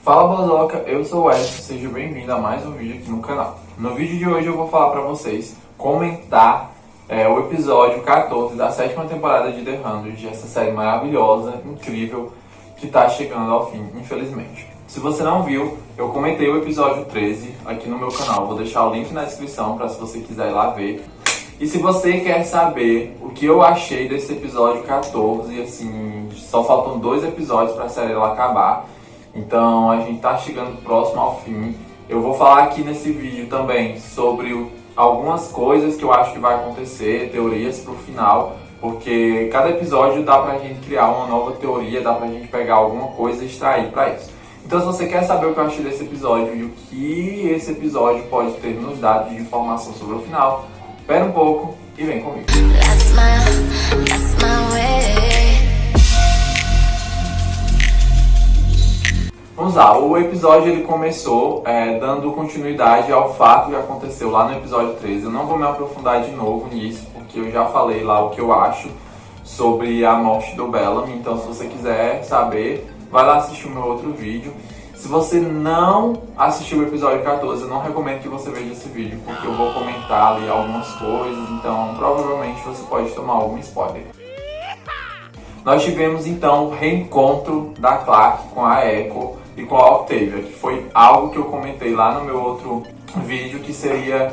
Fala Bozoca, eu sou o Edson, seja bem-vindo a mais um vídeo aqui no canal. No vídeo de hoje eu vou falar pra vocês comentar o episódio 14 da 7ª temporada de The 100, essa série maravilhosa, incrível, que tá chegando ao fim, infelizmente. Se você não viu, eu comentei o episódio 13 aqui no meu canal, vou deixar o link na descrição para se você quiser ir lá ver. E se você quer saber o que eu achei desse episódio 14, assim, só faltam 2 episódios pra série ela acabar, então a gente tá chegando próximo ao fim. Eu vou falar aqui nesse vídeo também sobre algumas coisas que eu acho que vai acontecer, teorias pro final, porque cada episódio dá pra gente criar uma nova teoria, dá pra gente pegar alguma coisa e extrair pra isso. Então se você quer saber o que eu achei desse episódio e o que esse episódio pode ter nos dado de informação sobre o final, espera um pouco e vem comigo. That's my way. Vamos lá, o episódio ele começou dando continuidade ao fato que aconteceu lá no episódio 13. Eu não vou me aprofundar de novo nisso, porque eu já falei lá o que eu acho sobre a morte do Bellamy. Então se você quiser saber, vai lá assistir o meu outro vídeo. Se você não assistiu o episódio 14, eu não recomendo que você veja esse vídeo, porque eu vou comentar ali algumas coisas, então provavelmente você pode tomar algum spoiler. Nós tivemos então o reencontro da Clarke com a Echo e com a Octavia, que foi algo que eu comentei lá no meu outro vídeo, que seria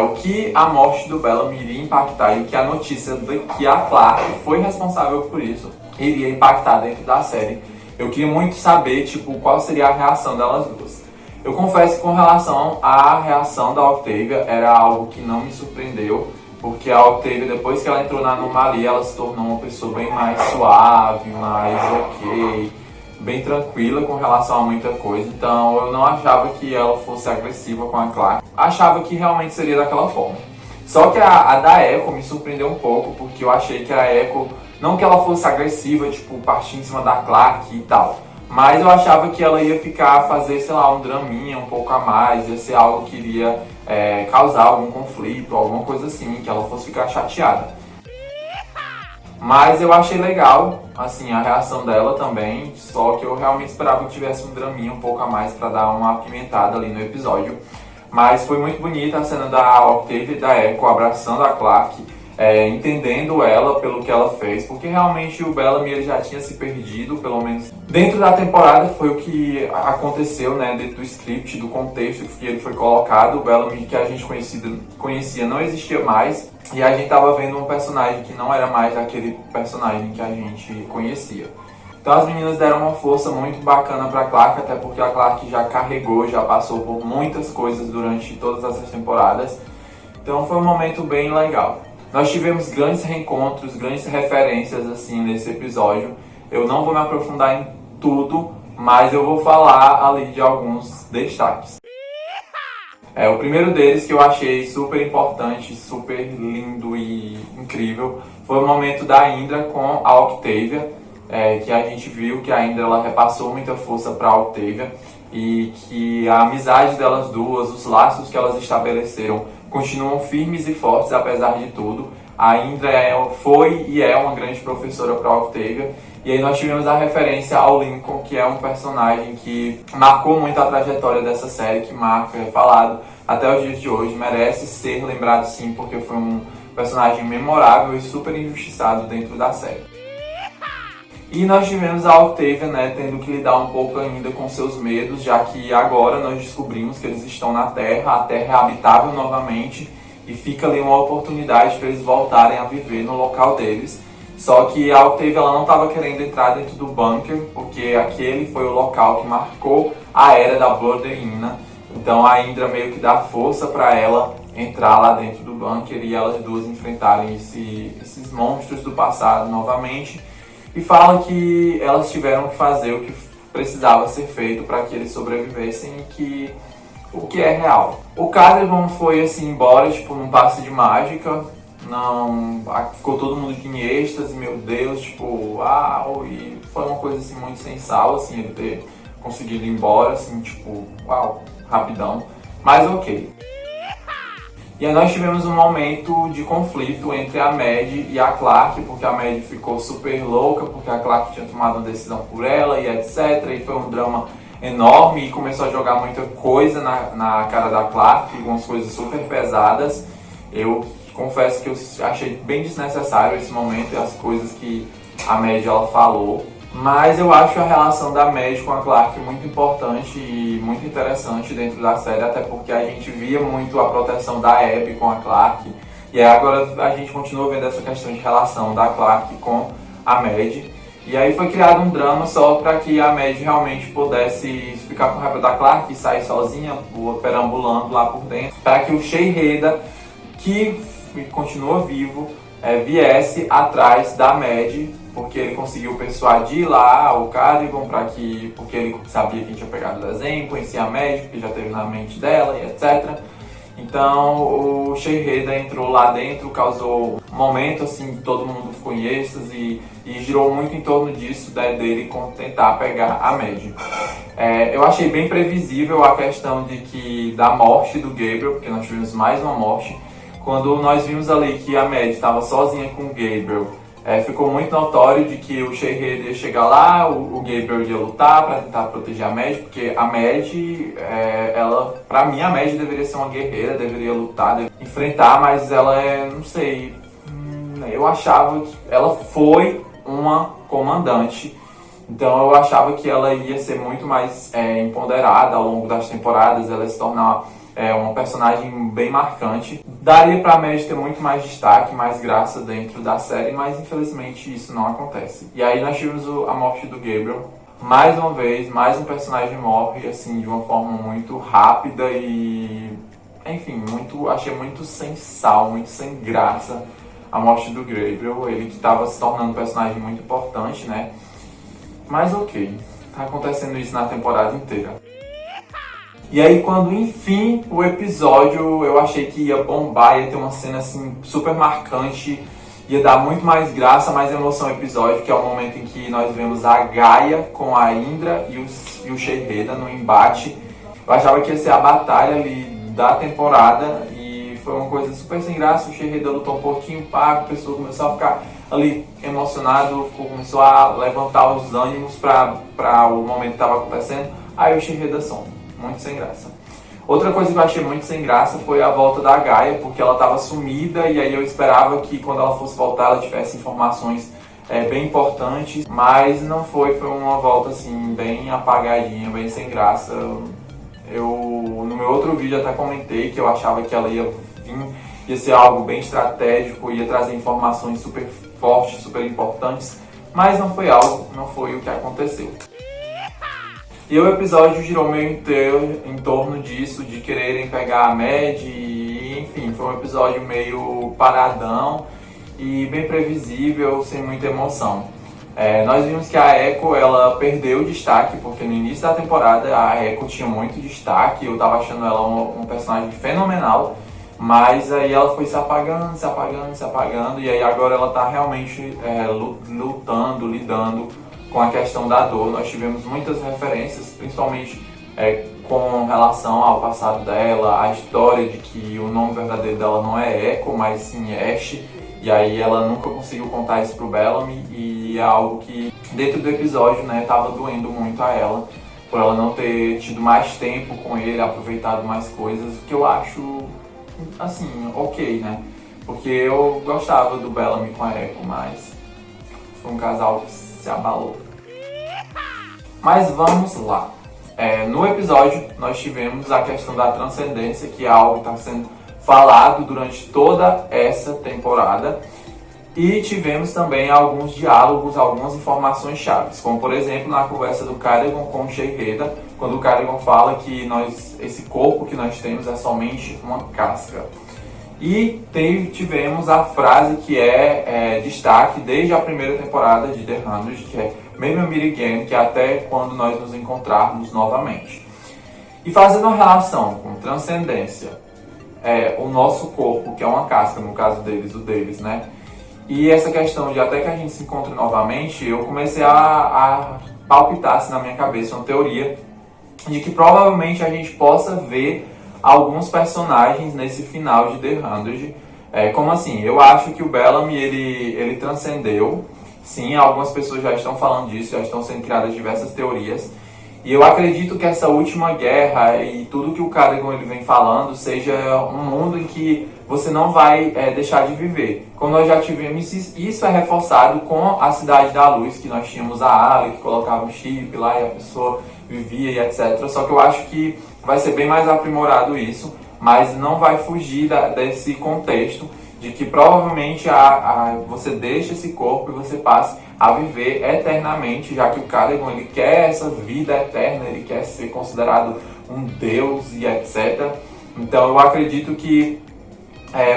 o que a morte do Bellamy iria impactar e o que a notícia de que a Clarke foi responsável por isso iria impactar dentro da série. Eu queria muito saber, qual seria a reação delas duas. Eu confesso que com relação à reação da Octavia, era algo que não me surpreendeu, porque a Octavia, depois que ela entrou na anomalia, ela se tornou uma pessoa bem mais suave, mais ok, bem tranquila com relação a muita coisa. Então eu não achava que ela fosse agressiva com a Clarke, achava que realmente seria daquela forma. Só que a da Echo me surpreendeu um pouco, porque eu achei que a Echo, não que ela fosse agressiva, partir em cima da Clarke e tal, mas eu achava que ela ia fazer, sei lá, um draminha um pouco a mais, ia ser algo que iria causar algum conflito, alguma coisa assim, que ela fosse ficar chateada. Mas eu achei legal, assim, a reação dela também, só que eu realmente esperava que tivesse um draminha um pouco a mais pra dar uma apimentada ali no episódio. Mas foi muito bonita a cena da Octavia e da Echo abraçando a Clarke, entendendo ela pelo que ela fez, porque realmente o Bellamy ele já tinha se perdido, pelo menos dentro da temporada foi o que aconteceu, né, dentro do script, do contexto que ele foi colocado. O Bellamy que a gente conhecia não existia mais, e a gente tava vendo um personagem que não era mais aquele personagem que a gente conhecia. Então as meninas deram uma força muito bacana pra Clarke, até porque a Clarke já carregou, já passou por muitas coisas durante todas essas temporadas. Então foi um momento bem legal. Nós tivemos grandes reencontros, grandes referências assim nesse episódio. Eu não vou me aprofundar em tudo, mas eu vou falar ali de alguns destaques. O primeiro deles, que eu achei super importante, super lindo e incrível, foi o momento da Indra com a Octavia, que a gente viu que a Indra ela repassou muita força para a Octavia e que a amizade delas duas, os laços que elas estabeleceram continuam firmes e fortes apesar de tudo. A Indra foi e é uma grande professora para a Octavia. E aí nós tivemos a referência ao Lincoln, que é um personagem que marcou muito a trajetória dessa série, que marca, é falado até os dias de hoje, merece ser lembrado sim, porque foi um personagem memorável e super injustiçado dentro da série. E nós tivemos a Octavia, tendo que lidar um pouco ainda com seus medos, já que agora nós descobrimos que eles estão na Terra, a Terra é habitável novamente, e fica ali uma oportunidade para eles voltarem a viver no local deles. Só que a Octavia ela não estava querendo entrar dentro do bunker, porque aquele foi o local que marcou a era da Borderina. Então a Indra meio que dá força para ela entrar lá dentro do bunker e elas duas enfrentarem esses monstros do passado novamente. E fala que elas tiveram que fazer o que precisava ser feito para que eles sobrevivessem e que o que é real. O Caliban foi assim embora, num passe de mágica. Não, ficou todo mundo em êxtase, meu Deus, uau, e foi uma coisa assim muito sem sal, assim, ele ter conseguido ir embora, assim, uau, rapidão, mas ok. E aí nós tivemos um momento de conflito entre a Mad e a Clarke, porque a Mad ficou super louca, porque a Clarke tinha tomado uma decisão por ela e etc. E foi um drama enorme e começou a jogar muita coisa na cara da Clarke, algumas coisas super pesadas. Eu confesso que eu achei bem desnecessário esse momento e as coisas que a Mad ela falou. Mas eu acho a relação da Mad com a Clarke muito importante e muito interessante dentro da série, até porque a gente via muito a proteção da Abby com a Clarke. E agora a gente continua vendo essa questão de relação da Clarke com a Mad. E aí foi criado um drama só para que a Mad realmente pudesse ficar com raiva da Clarke e sair sozinha, perambulando lá por dentro, para que o Sheiheda, que continua vivo, viesse atrás da Mad, porque ele conseguiu persuadir lá o Cardigan porque ele sabia que tinha pegado o desenho, conhecia a Mad, que já teve na mente dela e etc. Então o Sheiheda entrou lá dentro, causou um momento assim, todo mundo ficou em êxtase e girou muito em torno disso, dele tentar pegar a Mad. Eu achei bem previsível a questão da morte do Gabriel, porque nós tivemos mais uma morte. Quando nós vimos ali que a Mad estava sozinha com o Gabriel, ficou muito notório de que o Sheiheda ia chegar lá, o Gabriel ia lutar para tentar proteger a Mad, porque a Mad, pra mim a Mad deveria ser uma guerreira, deveria lutar, enfrentar, mas ela não sei, eu achava que ela foi uma comandante, então eu achava que ela ia ser muito mais empoderada ao longo das temporadas, ela ia se tornar uma personagem bem marcante. Daria pra Mad ter muito mais destaque, mais graça dentro da série, mas infelizmente isso não acontece. E aí nós tivemos a morte do Gabriel. Mais uma vez, mais um personagem morre, assim, de uma forma muito rápida e... Enfim, achei muito sem sal, muito sem graça a morte do Gabriel. Ele que estava se tornando um personagem muito importante, né? Mas ok, tá acontecendo isso na temporada inteira. E aí quando enfim o episódio eu achei que ia bombar, ia ter uma cena assim super marcante, ia dar muito mais graça, mais emoção ao episódio, que é o momento em que nós vemos a Gaia com a Indra e o Sheiheda no embate. Eu achava que ia ser a batalha ali da temporada e foi uma coisa super sem graça. O Sheiheda lutou um pouquinho, a pessoa começou a ficar ali emocionado, começou a levantar os ânimos para o momento que estava acontecendo, aí o Sheiheda some. Muito sem graça. Outra coisa que eu achei muito sem graça foi a volta da Gaia, porque ela estava sumida e aí eu esperava que quando ela fosse voltar ela tivesse informações bem importantes, mas não foi uma volta assim bem apagadinha, bem sem graça. No meu outro vídeo até comentei que eu achava que ela ia ser algo bem estratégico, ia trazer informações super fortes, super importantes, mas não foi o que aconteceu. E o episódio girou meio inteiro em torno disso, de quererem pegar a Mad, e enfim, foi um episódio meio paradão e bem previsível, sem muita emoção. Nós vimos que a Echo, ela perdeu o destaque, porque no início da temporada a Echo tinha muito destaque, eu tava achando ela um personagem fenomenal, mas aí ela foi se apagando, e aí agora ela tá realmente lutando, lidando com a questão da dor. Nós tivemos muitas referências, principalmente com relação ao passado dela, a história de que o nome verdadeiro dela não é Echo, mas sim Ash, e aí ela nunca conseguiu contar isso pro Bellamy, e é algo que dentro do episódio, né, tava doendo muito a ela, por ela não ter tido mais tempo com ele, aproveitado mais coisas, o que eu acho, assim, ok, né, porque eu gostava do Bellamy com a Echo, mas foi um casal que se abalou. Mas vamos lá. No episódio nós tivemos a questão da transcendência, que é algo que está sendo falado durante toda essa temporada. E tivemos também alguns diálogos, algumas informações chaves, como por exemplo na conversa do Cardigan com o Sheiheda, quando o Cardigan fala que esse corpo que nós temos é somente uma casca. E tivemos a frase que destaque desde a primeira temporada de The 100, que é "Maybe I'll meet again", que é até quando nós nos encontrarmos novamente. E fazendo uma relação com transcendência, o nosso corpo, que é uma casca, no caso o deles, né? E essa questão de até que a gente se encontre novamente, eu comecei a palpitar assim, na minha cabeça uma teoria de que provavelmente a gente possa ver alguns personagens nesse final de The 100. Como assim? Eu acho que o Bellamy, ele transcendeu. Sim, algumas pessoas já estão falando disso, já estão sendo criadas diversas teorias. E eu acredito que essa última guerra e tudo que o Caragon ele vem falando seja um mundo em que você não vai deixar de viver. Como nós já tivemos, isso é reforçado com a Cidade da Luz, que nós tínhamos a Ali, que colocava um chip lá e a pessoa vivia e etc. Só que eu acho que vai ser bem mais aprimorado isso, mas não vai fugir desse contexto de que provavelmente você deixa esse corpo e você passe a viver eternamente, já que o Caragon ele quer essa vida eterna, ele quer ser considerado um deus e etc. Então eu acredito que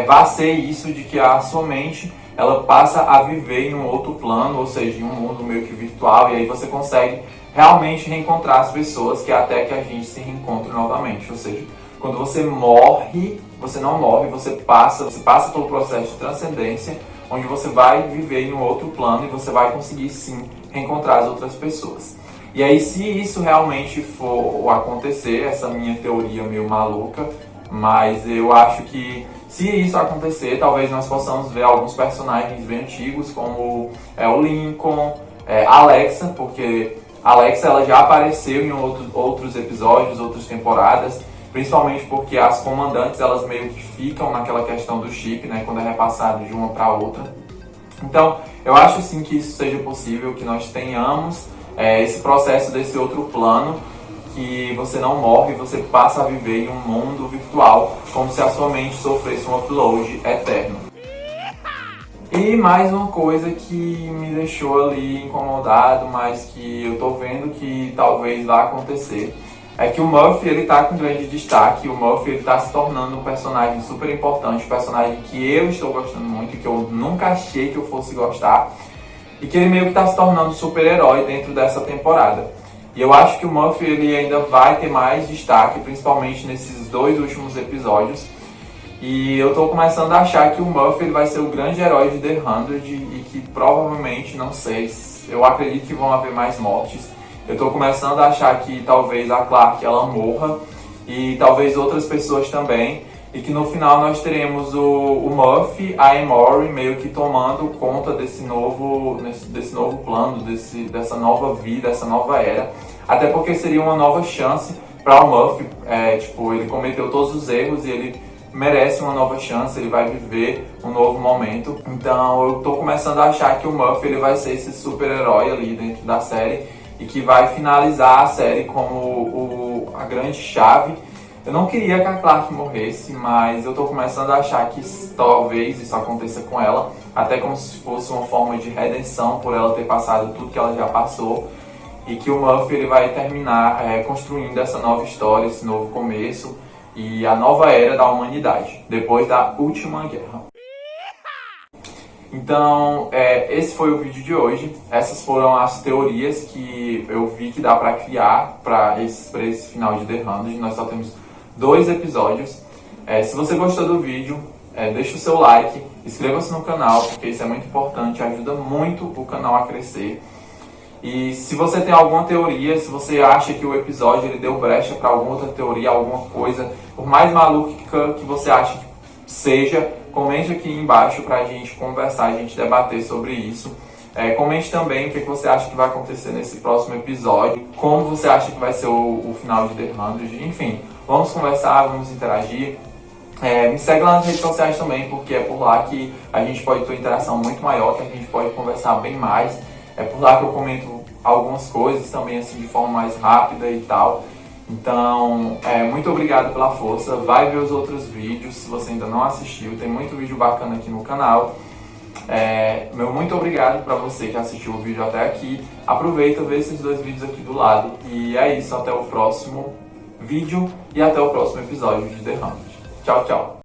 vai ser isso, de que a sua mente ela passa a viver em um outro plano, ou seja, em um mundo meio que virtual, e aí você consegue realmente reencontrar as pessoas, que é até que a gente se reencontre novamente. Ou seja, quando você morre, você não morre, você passa pelo processo de transcendência, onde você vai viver em um outro plano e você vai conseguir sim reencontrar as outras pessoas. E aí, se isso realmente for acontecer, essa minha teoria meio maluca, mas eu acho que se isso acontecer, talvez nós possamos ver alguns personagens bem antigos, como o Lincoln, Alexa, porque Alexa ela já apareceu em outros episódios, outras temporadas, principalmente porque as comandantes elas meio que ficam naquela questão do chip, né, quando é repassado de uma para outra. Então, eu acho sim que isso seja possível, que nós tenhamos esse processo desse outro plano, que você não morre, você passa a viver em um mundo virtual, como se a sua mente sofresse um upload eterno. E mais uma coisa que me deixou ali incomodado, mas que eu tô vendo que talvez vá acontecer, é que o Murphy ele tá com grande destaque. O Murphy ele tá se tornando um personagem super importante, um personagem que eu estou gostando muito, que eu nunca achei que eu fosse gostar, e que ele meio que tá se tornando um super-herói dentro dessa temporada. E eu acho que o Murphy ele ainda vai ter mais destaque, principalmente nesses 2 últimos episódios. E eu tô começando a achar que o Murphy ele vai ser o grande herói de The 100 e que provavelmente, não sei, eu acredito que vão haver mais mortes. Eu tô começando a achar que talvez a Clarke ela morra e talvez outras pessoas também. E que no final nós teremos o Murphy, a Emory meio que tomando conta desse novo plano, dessa nova vida, dessa nova era. Até porque seria uma nova chance para o Murphy. Ele cometeu todos os erros e ele merece uma nova chance, ele vai viver um novo momento. Então eu tô começando a achar que o Murphy ele vai ser esse super-herói ali dentro da série e que vai finalizar a série como a grande chave. Eu não queria que a Clarke morresse, mas eu tô começando a achar que talvez isso aconteça com ela, até como se fosse uma forma de redenção por ela ter passado tudo que ela já passou, e que o Murphy ele vai terminar construindo essa nova história, esse novo começo e a nova era da humanidade, depois da última guerra. Então, esse foi o vídeo de hoje. Essas foram as teorias que eu vi que dá pra criar pra esse final de The 100. Nós só temos 2 episódios. Se você gostou do vídeo, deixa o seu like, inscreva-se no canal, porque isso é muito importante, ajuda muito o canal a crescer. E se você tem alguma teoria, se você acha que o episódio ele deu brecha para alguma outra teoria, alguma coisa, por mais maluca que você acha que seja, comente aqui embaixo para a gente conversar, a gente debater sobre isso. Comente também o que você acha que vai acontecer nesse próximo episódio, como você acha que vai ser o final de The 100, enfim, vamos conversar, vamos interagir. Me segue lá nas redes sociais também, porque é por lá que a gente pode ter uma interação muito maior, que a gente pode conversar bem mais. É por lá que eu comento algumas coisas também, assim, de forma mais rápida e tal. Então, muito obrigado pela força. Vai ver os outros vídeos, se você ainda não assistiu. Tem muito vídeo bacana aqui no canal. Meu muito obrigado para você que assistiu o vídeo até aqui. Aproveita, vê esses 2 vídeos aqui do lado. E é isso, até o próximo vídeo e até o próximo episódio de The 100. Tchau, tchau.